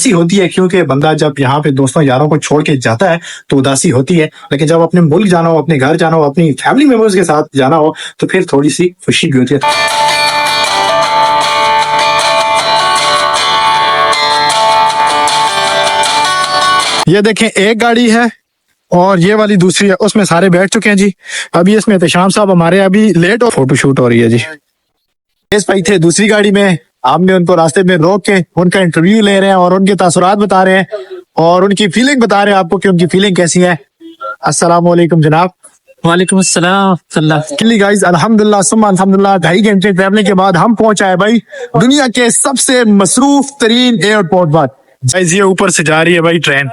उदासी होती है क्योंकि बंदा जब यहाँ पे दोस्तों यारों को छोड़ के जाता है तो उदासी होती है, लेकिन जब अपने मुल्क जाना हो, अपने घर जाना हो, अपनी फैमिली मेंबर्स के साथ जाना हो तो फिर थोड़ी सी खुशी भी होती है। ये देखें, एक गाड़ी है और ये वाली दूसरी है, उसमें सारे बैठ चुके हैं जी। अभी इसमें एहतशाम साहब हमारे अभी लेट और फोटो शूट हो रही है जी। इस भाई थे दूसरी गाड़ी में, आपने उनको रास्ते में रोक के उनका इंटरव्यू ले रहे हैं और उनके तासुरात बता रहे हैं और उनकी फीलिंग बता रहे हैं आपको कि उनकी फीलिंग कैसी है। अस्सलाम वालेकुम जनाब। वालेकुम अस्सलाम। गाइस अल्हम्दुलिल्लाह सुम्मा अल्हम्दुलिल्लाह 2.5 घंटे ट्रैवलिंग के बाद हम पहुंच आए भाई दुनिया के सबसे मसरूफ तरीन एयरपोर्ट पर। गाइस ये ऊपर से जा रही है भाई ट्रेन,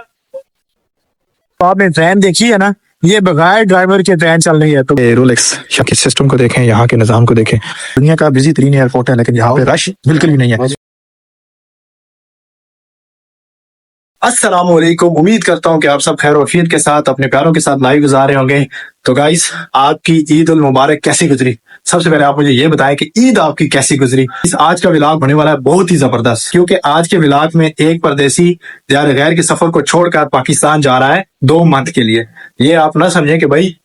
तो आपने ट्रेन देखी है ना, ये बगैर ड्राइवर के ट्रेन चल रही है। तो रोलेक्स के सिस्टम को देखें, यहाँ के निजाम को देखें। दुनिया का बिजी तरीन एयरपोर्ट है लेकिन यहाँ पे रश बिल्कुल भी नहीं है। अस्सलाम वालेकुम, उम्मीद करता हूँ कि आप सब खैर वफियत के साथ अपने प्यारों के साथ लाइव गुजार रहे होंगे। तो गाइस आपकी ईद उल मुबारक कैसी गुजरी? सबसे पहले आप मुझे ये बताएं कि ईद आपकी कैसी गुजरी। इस आज का व्लॉग होने वाला है बहुत ही जबरदस्त, क्योंकि आज के व्लॉग में एक परदेसी यार गैर के सफर को छोड़कर पाकिस्तान जा रहा है 2 मंथ के लिए। ये आप ना समझें कि भाई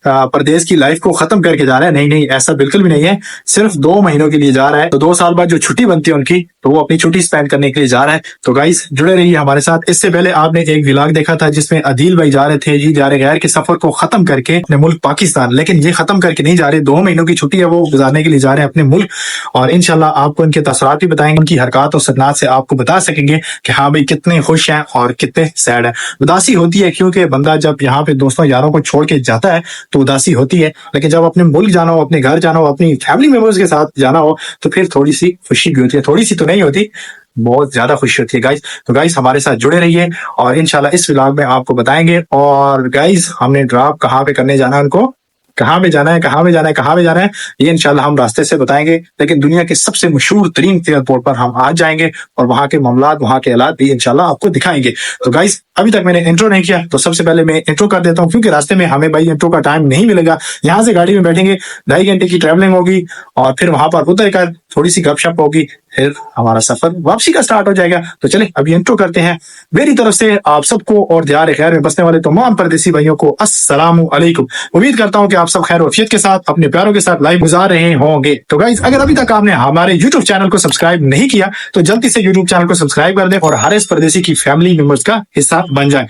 परदेश की लाइफ को खत्म करके जा रहा है, नहीं नहीं, ऐसा बिल्कुल भी नहीं है। सिर्फ 2 महीनों के लिए जा रहा है, तो 2 साल बाद जो छुट्टी बनती है उनकी, तो वो अपनी छुट्टी स्पेंड करने के लिए जा रहा है। तो गाइस जुड़े रहिए हमारे साथ। इससे पहले आपने एक व्लॉग देखा था जिसमें अदील भाई जा रहे थे जी जा रहे गैर के सफर को खत्म करके अपने मुल्क पाकिस्तान, लेकिन ये खत्म करके नहीं जा रहे, 2 महीनों की छुट्टी है वो गुजारने के लिए जा रहे हैं अपने मुल्क। और इंशाल्लाह आपको इनके तसरात भी बताएंगे, उनकी हरकत और सदनात से आपको बता सकेंगे कि हाँ भाई कितने खुश हैं और कितने सैड है। उदासी होती है क्योंकि बंदा जब यहाँ पे दोस्तों यारों को छोड़ के जाता है तो उदासी होती है, लेकिन जब अपने मुल्क जाना हो, अपने घर जाना हो, अपनी फैमिली मेंबर्स के साथ जाना हो तो फिर थोड़ी सी खुशी भी होती है। थोड़ी सी तो नहीं होती, बहुत ज्यादा खुशी होती है गाइस। तो गाइस हमारे साथ जुड़े रहिए और इंशाल्लाह इस व्लॉग में आपको बताएंगे। और गाइस हमने ड्रॉप कहाँ पे करने जाना है, उनको कहाँ पे जाना है, कहाँ पे जाना है, कहाँ पे जाना है, ये इंशाल्लाह हम रास्ते से बताएंगे। लेकिन दुनिया के सबसे मशहूर तरीन एयरपोर्ट पर हम आज जाएंगे और वहां के मामलात, वहां के हालात भी इंशाल्लाह आपको दिखाएंगे। तो गाइस अभी तक मैंने इंट्रो नहीं किया, तो सबसे पहले मैं इंट्रो कर देता हूँ, क्योंकि रास्ते में हमें भाई इंट्रो का टाइम नहीं मिलेगा। यहाँ से गाड़ी में बैठेंगे, 2.5 घंटे की ट्रैवलिंग होगी और फिर वहां पर उतर कर थोड़ी सी गपशप होगी, फिर हमारा सफर वापसी का स्टार्ट हो जाएगा। तो चले अभी इंट्रो करते हैं। मेरी तरफ से आप सबको और दियार खैर में बसने वाले तमाम परदेसी भाइयों को अस्सलामु अलैकुम। उम्मीद करता हूँ कि आप सब खैर वफियत के साथ अपने प्यारों के साथ लाइव गुजार रहे होंगे। तो गाइस अगर अभी तक आपने हमारे यूट्यूब चैनल को सब्सक्राइब नहीं किया तो जल्दी से यूट्यूब चैनल को सब्सक्राइब कर दें और हर इस परदेसी की फैमिली मेंबर्स का हिस्सा बन जाए।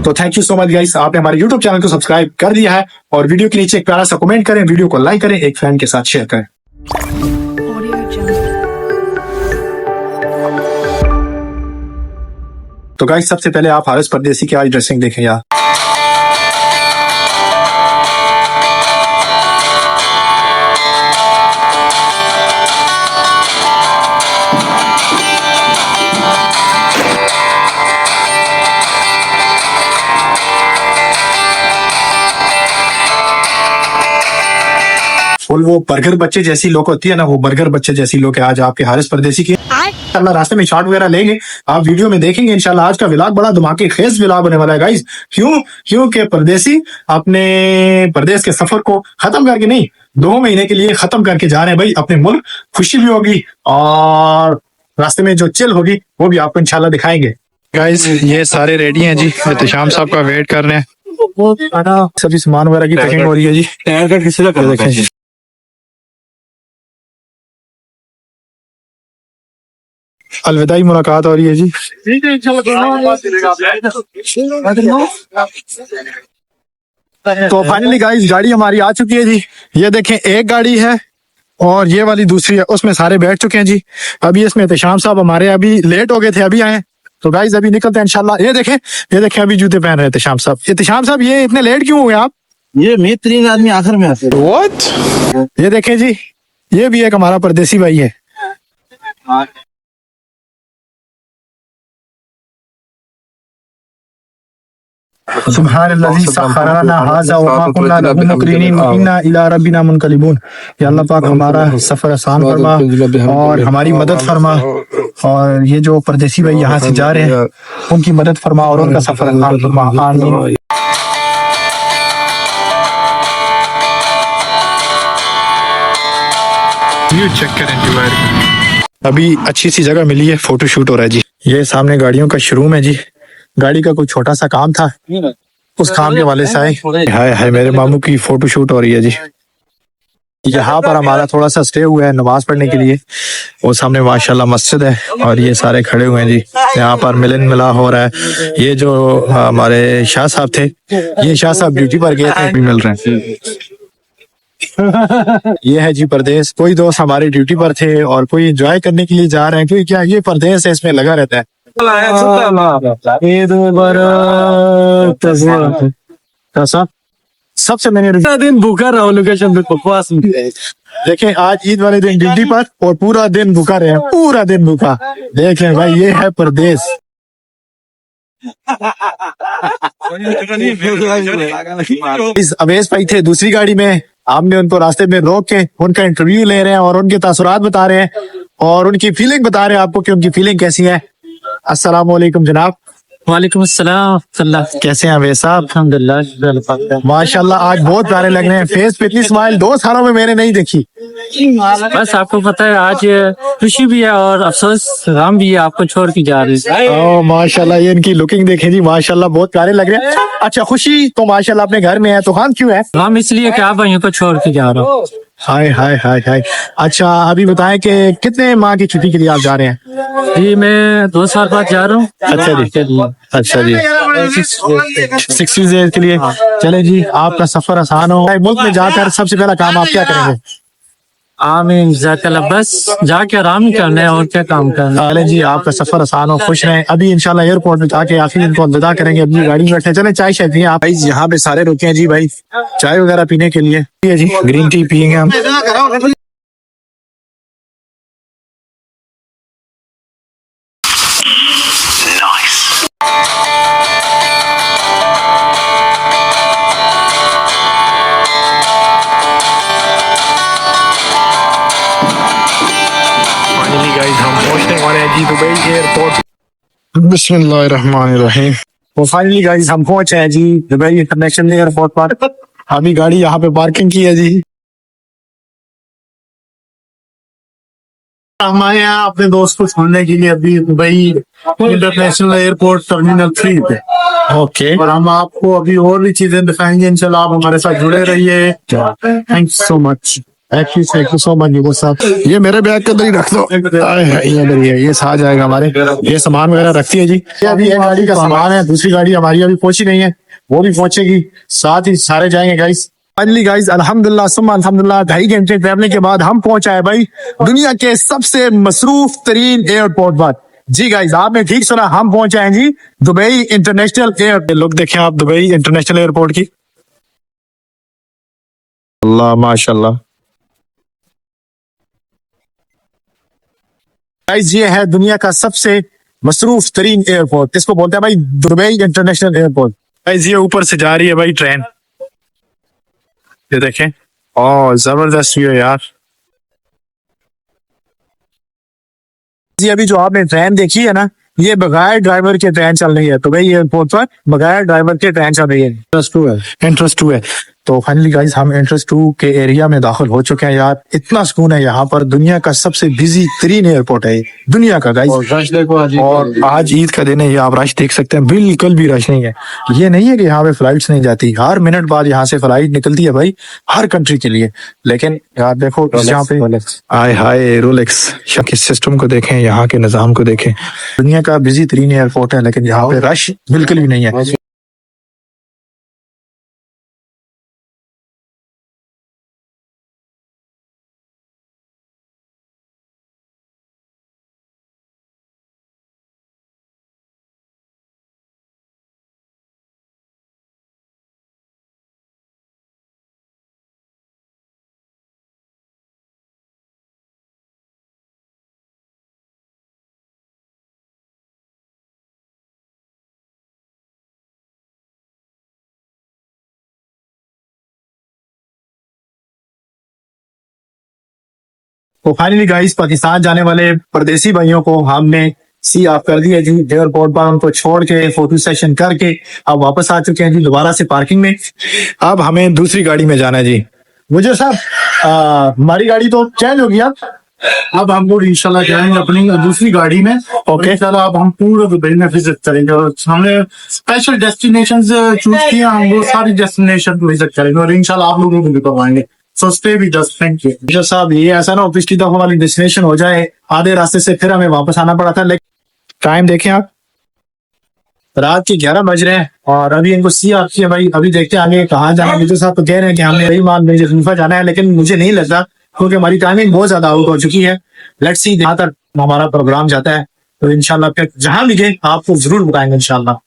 तो thank you so much guys, आपने हमारे यूट्यूब चैनल को सब्सक्राइब कर दिया है और वीडियो के नीचे एक प्यारा सा कमेंट करें, वीडियो को लाइक करें, एक फ्रेंड के साथ शेयर करें। तो गाइस सबसे पहले आप हारिस परदेसी की आज ड्रेसिंग देखें यार। फुल वो बर्गर बच्चे जैसी लोग होती है ना, वो बर्गर बच्चे जैसी लोग है आज आपके हारिस परदेसी की। इंशाल्लाह रास्ते में शॉट वगैरह लेंगे, आप वीडियो में देखेंगे। इंशाल्लाह आज का व्लॉग बड़ा धमाके खेज व्लॉग होने वाला है गाइस। क्योंकि परदेसी अपने परदेश के सफर को खत्म करके नहीं, 2 महीने के लिए खत्म करके जा रहे हैं भाई अपने मुल्क। खुशी भी होगी और रास्ते में जो चिल होगी वो भी आपको इंशाल्लाह दिखाएंगे। गाइस ये सारे रेडी हैं जी, एहतशाम साहब का वेट कर रहे हैं। सभी सामान वगैरह की पैकिंग हो रही है जी। अलविदाई मुलाकात हो रही है जी। तो फाइनली गाइस गाड़ी हमारी आ चुकी है जी। ये देखें, एक गाड़ी है और ये वाली दूसरी है, उसमें सारे बैठ चुके हैं जी। अभी इसमें एहतशाम साहब हमारे अभी लेट हो गए थे, अभी आए। तो गाइस अभी निकलते हैं इंशाल्लाह। ये देखें अभी जूते पहन रहे हैं एहतशाम साहब। एहतशाम साहब ये इतने लेट क्यों हुए आप? ये बेहतरीन आदमी आखिर में आते हैं। व्हाट? ये देखें जी, ये भी एक हमारा परदेसी भाई है। सुब्हानल्लाज़ी सख्खरना हाज़ा व मा कुन्ना लहू मुक़रिनीन व इन्ना इला रब्बिना मुनक़लिबून। या अल्लाह पाक हमारा सफर आसान फरमा और हमारी मदद फरमा, और ये जो परदेसी भाई यहाँ से जा रहे हैं उनकी मदद फरमा और उनका सफर आसान फरमा। आमीन। व्यू चेक करें जी, अभी अच्छी सी जगह मिली है, फोटो शूट हो रहा है जी। ये सामने गाड़ियों का शोरूम है जी। गाड़ी का कोई छोटा सा काम था, उस काम के वाले से आए। हाय हाय, मेरे मामू की फोटो शूट हो रही है जी। यहाँ पर हमारा थोड़ा सा स्टे हुआ है नमाज पढ़ने के लिए। वो सामने माशाल्लाह मस्जिद है और ये सारे खड़े हुए हैं जी। यहाँ पर मिलन मिला हो रहा है। ये जो हमारे शाह साहब थे, ये शाह साहब ड्यूटी पर गए थे, भी मिल रहे हैं। ये है जी परदेश। कोई दोस्त हमारे ड्यूटी पर थे और कोई एंजॉय करने के लिए जा रहे हैं, क्योंकि क्या ये परदेश है, इसमें लगा रहता है। ईद मुबारक। कैसा? सबसे मैंने दिन भूखा रहा लोकेशन पे बकवास में। देखें, आज ईद वाले दिन ड्यूटी पर और पूरा दिन भूखा रहे, पूरा दिन भूखा। देखें भाई, ये है परदेश। इस अवेश भाई थे दूसरी गाड़ी में, हमने उनको रास्ते में रोक के उनका इंटरव्यू ले रहे हैं और उनके तासुरात बता रहे हैं और उनकी फीलिंग बता रहे हैं आपको कि उनकी फीलिंग कैसी है। अस्सलाम वालेकुम जनाब। वालेकुम अस्सलाम। कैसे हैं अवेश साहब? अल्हम्दुलिल्लाह। माशाल्लाह आज बहुत प्यारे लग रहे हैं। फेस पे इतनी स्माइल 2 सालों में मैंने नहीं देखी। बस आपको पता है आज खुशी भी है और अफसोस गम भी है, आपको छोड़ के जा रहे हैं। ओह माशाल्लाह, ये इनकी लुकिंग देखें जी, माशाल्लाह बहुत प्यारे लग रहे हैं। अच्छा, खुशी तो माशाल्लाह अपने घर में है, तो गम क्यों है? गम इसलिए कि आप भाइयों को छोड़ के जा रहे हो। हाय हाय हाय हाय। अच्छा, अभी बताएं कि कितने माह की छुट्टी के लिए आप जा रहे हैं? जी मैं 2 साल बाद जा रहा हूँ। अच्छा जी, अच्छा जी, 60 डेज के लिए। चले जी, आपका सफर आसान हो। मुल्क में जाकर सबसे पहला काम आप क्या करेंगे? आमीन जज़ाकल्लाह। बस जाके आराम ही करना है और क्या काम करना है। चले जी, आपका सफर आसान हो, खुश रहें। अभी इंशाल्लाह एयरपोर्ट में जाके आखिर इनको अलविदा करेंगे, अपनी गाड़ी में बैठे। चले चाय शाय पिए आप। भाई यहाँ पे सारे रुके हैं जी भाई, चाय वगैरह पीने के लिए। ठीक है जी, ग्रीन टी पियेंगे हम। फाइनली गाइस, हम पहुंचने वाले हैं जी दुबई एयरपोर्ट। बिस्मिल्लाहिर्रहमानिर्रहीम। तो फाइनली गाइस, हम पहुंचे हैं जी दुबई इंटरनेशनल एयरपोर्ट पर। अभी गाड़ी यहाँ पे पार्किंग की है जी। हम आए हैं अपने दोस्त को छोड़ने के लिए अभी दुबई इंटरनेशनल एयरपोर्ट टर्मिनल 3 पे। ओके, और हम आपको अभी और भी चीजें दिखाएंगे इंशाल्लाह। आप हमारे साथ जुड़े रहिए। Thank you so much. Thank you so much जी साहब। ये मेरे बैग के अंदर ही रख दो। ये अंदर ही है, ये साथ जाएगा हमारे। ये सामान वगैरह रखती है जी। ये अभी एक गाड़ी का सामान है, दूसरी गाड़ी हमारी अभी पहुंची नहीं है, वो भी पहुंचेगी, साथ ही सारे जाएंगे गाइस। फाइनली गाइस, अल्हम्दुलिल्लाह सुम्मा अल्हम्दुलिल्लाह, 2.5 घंटे ट्रैवलिंग के बाद हम पहुंचा है भाई दुनिया के सबसे मसरूफ तरीन एयरपोर्ट पर। जी गाइस, आपने ठीक सुना, हम पहुंचे हैं जी दुबई इंटरनेशनल एयरपोर्ट। लोग देखें आप दुबई इंटरनेशनल एयरपोर्ट की। अल्लाह माशाल्लाह। गाइस, ये है दुनिया का सबसे मसरूफ तरीन एयरपोर्ट, इसको बोलते हैं भाई दुबई इंटरनेशनल एयरपोर्ट। गाइस, ये ऊपर से जा रही है भाई ट्रेन, ये देखें। ओह जबरदस्त व्यू है यार। जी अभी जो आपने ट्रेन देखी है ना, ये बगैर ड्राइवर के ट्रेन चल रही है। तो भाई एयरपोर्ट पर बगैर ड्राइवर के ट्रेन चल रही है। इंटरेस्ट टू है। तो फाइनली गाइस, हम इंटरेस्ट 2 के एरिया में दाखिल हो चुके हैं यार। इतना सुकून है यहाँ पर, दुनिया का सबसे बिजी तरीन एयरपोर्ट है दुनिया का गाइस। रश देखो आज। और आज ईद का दिन है, ये आप रश देख सकते हैं, बिल्कुल भी रश नहीं है। ये नहीं है कि यहाँ पे फ्लाइट्स नहीं जाती, हर मिनट बाद यहाँ से फ्लाइट निकलती है भाई, हर कंट्री के लिए। लेकिन यार देखो यहाँ पे आए हाय रोलेक्स के सिस्टम को देखें, यहाँ के निजाम को देखें। दुनिया का बिजी तरीन एयरपोर्ट है, लेकिन यहाँ पे रश बिल्कुल भी नहीं है। तो फाइनली गाइस, पाकिस्तान जाने वाले परदेसी भाइयों को हमने सी ऑफ कर दिया जी एयरपोर्ट पर। उनको छोड़ के फोटो सेशन करके अब वापस आ चुके हैं जी दोबारा से पार्किंग में। अब हमें दूसरी गाड़ी में जाना है जी। मुझे साहब हमारी गाड़ी तो चेंज हो गया, अब हम लोग इंशाल्लाह जाएंगे अपनी दूसरी गाड़ी में। ओके। इंशाल्लाह अब हम पूरा दुबई में विजिट करेंगे और हमने स्पेशल डेस्टिनेशन चूज किया, हम वो सारी डेस्टिनेशन विजिट करेंगे और इंशाल्लाह आप लोगों को भी करवाएंगे। So stay with us, thank you. Teacher साहब ये ऐसा ना पिछली दफा वाली डेस्टिनेशन हो जाए, आधे रास्ते से फिर हमें वापस आना पड़ा था। लेकिन टाइम देखें आप, रात के 11 बज रहे हैं और अभी इनको सी आती है भाई। अभी देखते हैं आगे कहाँ जाना है। टीचर साहब तो कह रहे हैं कि हमें रही मान मुजफ्फरनगर जाना है, लेकिन मुझे नहीं लगता क्योंकि हमारी टाइमिंग बहुत ज्यादा आउट हो चुकी है। लेट्स सी जहाँ तक हमारा प्रोग्राम जाता है, तो इंशाल्लाह फिर जहां भी गए आपको जरूर बताएंगे इंशाल्लाह।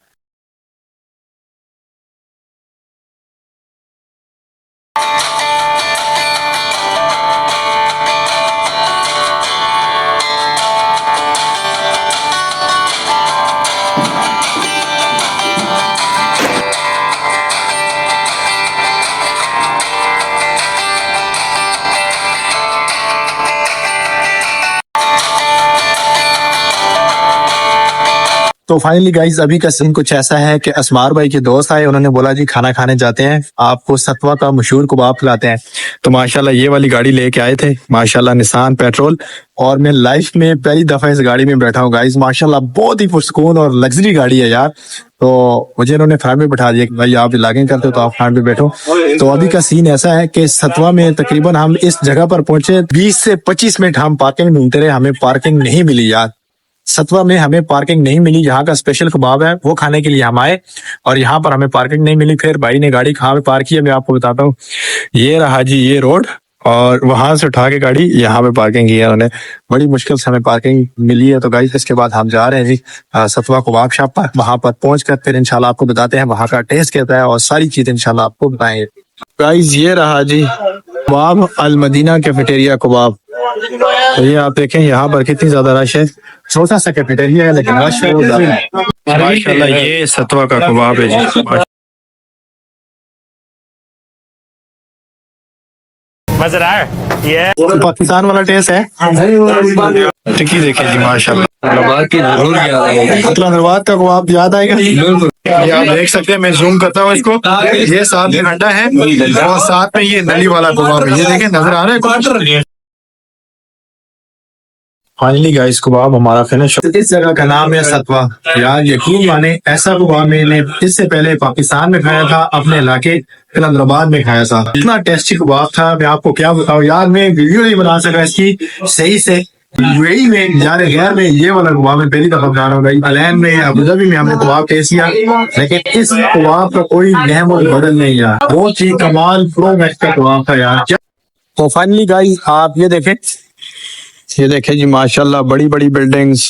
तो फाइनली गाइस अभी का सीन कुछ ऐसा है कि असमार भाई के दोस्त आए, उन्होंने बोला जी खाना खाने जाते हैं, आपको सतवा का मशहूर कबाब खिलाते हैं। तो माशाल्लाह ये वाली गाड़ी लेके आए थे, माशाल्लाह निसान पेट्रोल। और मैं लाइफ में पहली दफा इस गाड़ी में बैठा हूँ गाइस, माशाल्लाह बहुत ही पुरसकून और लग्जरी गाड़ी है यार। तो मुझे इन्होंने फ्रंट में बैठा दिया कि भाई आप लॉगिंग करते हो तो आप फ्रंट में बैठो। तो अभी का सीन ऐसा है कि सतवा में तकरीबन हम इस जगह पर पहुंचे, 20 से 25 मिनट हम पार्किंग ढूंढते रहे, हमें पार्किंग नहीं मिली यार। सतवा में हमें पार्किंग नहीं मिली, यहाँ का स्पेशल कबाब है वो खाने के लिए हम आए और यहाँ पर हमें पार्किंग नहीं मिली। फिर भाई ने गाड़ी कहाँ पे पार्क की है मैं आपको बताता हूँ। ये रहा जी ये रोड, और वहां से उठा के गाड़ी यहाँ पे पार्किंग की है उन्होंने। बड़ी मुश्किल से हमें पार्किंग मिली है। तो गाइस इसके बाद हम जा रहे हैं जी सतवा कबाब शॉप पर, वहां पर पहुंच कर फिर इंशाल्लाह आपको बताते हैं वहां का टेस्ट कैसा है और सारी चीज इंशाल्लाह आपको बताएंगे। गाइस ये रहा जी कबाब अल मदीना कैफेटेरिया कबाब। तो ये आप देखें यहाँ पर कितनी ज्यादा रश है, छोटा सा कैफेटेरिया है लेकिन रश बहुत ज्यादा है। माशाल्लाह ये सतवा का कबाब है जी। मजा आया ये पाकिस्तान वाला टेस्ट है। टिक्की देखिए जी माशाल्लाह, धन्यवाद का कबाब याद आएगा। ये आप देख सकते हैं, मैं जूम करता हूँ इसको, ये साथ में अंडा है और साथ में ये नली वाला कबाब है। ये देखें नजर आ रहा है। फाइनली गाइस कबाब हमारा फिनिश। इस जगह का नाम है सतवा। यार यकीन माने ऐसा कबाब मैंने इससे पहले पाकिस्तान में खाया था, अपने इलाके कलंदराबाद में खाया था। इतना टेस्टी कबाब था, मैं आपको क्या बताऊं यार, मैं वीडियो नहीं बना सका इसकी सही से। यूएई में जाने गैर में ये वाला कबाब में पहली दफा खा रहा हूँ। अलैन में अबू धाबी में हमने कबाब टेस्ट किया, लेकिन इस कबाब का कोई नहम और बदल नहीं यार, बहुत ही कमाल प्रो मैक्स का कबाब था यार। तो फाइनली गाइस आप ये देखें जी माशाल्लाह बड़ी बड़ी बिल्डिंग्स,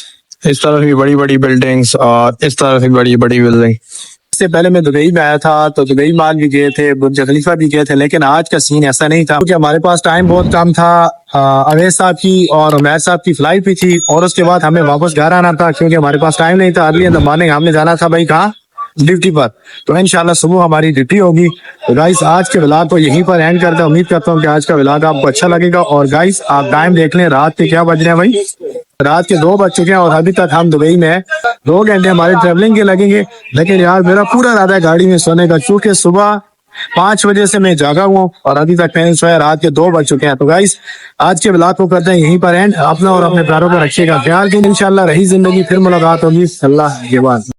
इस तरफ भी बड़ी बड़ी बिल्डिंग्स और इस तरफ भी बड़ी बड़ी बिल्डिंग। इससे पहले मैं दुबई में आया था तो दुबई माल भी गए थे, बुर्ज खलीफा भी गए थे, लेकिन आज का सीन ऐसा नहीं था क्योंकि हमारे पास टाइम बहुत कम था। अवैस साहब की और उमैर साहब की फ्लाइट भी थी और उसके बाद हमें वापस घर आना था क्योंकि हमारे पास टाइम नहीं था। अर्ली इन द मॉर्निंग हमने जाना था भाई कहाँ, ड्यूटी पर। तो इंशाल्लाह सुबह हमारी ड्यूटी होगी। तो गाइस आज के व्लॉग को यहीं पर एंड करते हैं। उम्मीद करता हूँ कि आज का व्लॉग आपको अच्छा लगेगा। और गाइस आप टाइम देख लें, रात के क्या बज रहे हैं भाई, रात के 2 बज चुके हैं और अभी तक हम दुबई में हैं। 2 घंटे हमारे ट्रेवलिंग के लगेंगे, लेकिन यार मेरा पूरा इरादा है गाड़ी में सोने का, क्योंकि सुबह 5 बजे से मैं जागा हूँ और अभी तक मैंने सोया, रात के 2 बज चुके हैं। तो गाइस आज के व्लॉग को करते हैं यहीं पर एंड। अपना और अपने प्यारों का रखिएगा ख्याल, कि इंशाल्लाह रही जिंदगी फिर मुलाकात होगी। अल्लाह के बाद।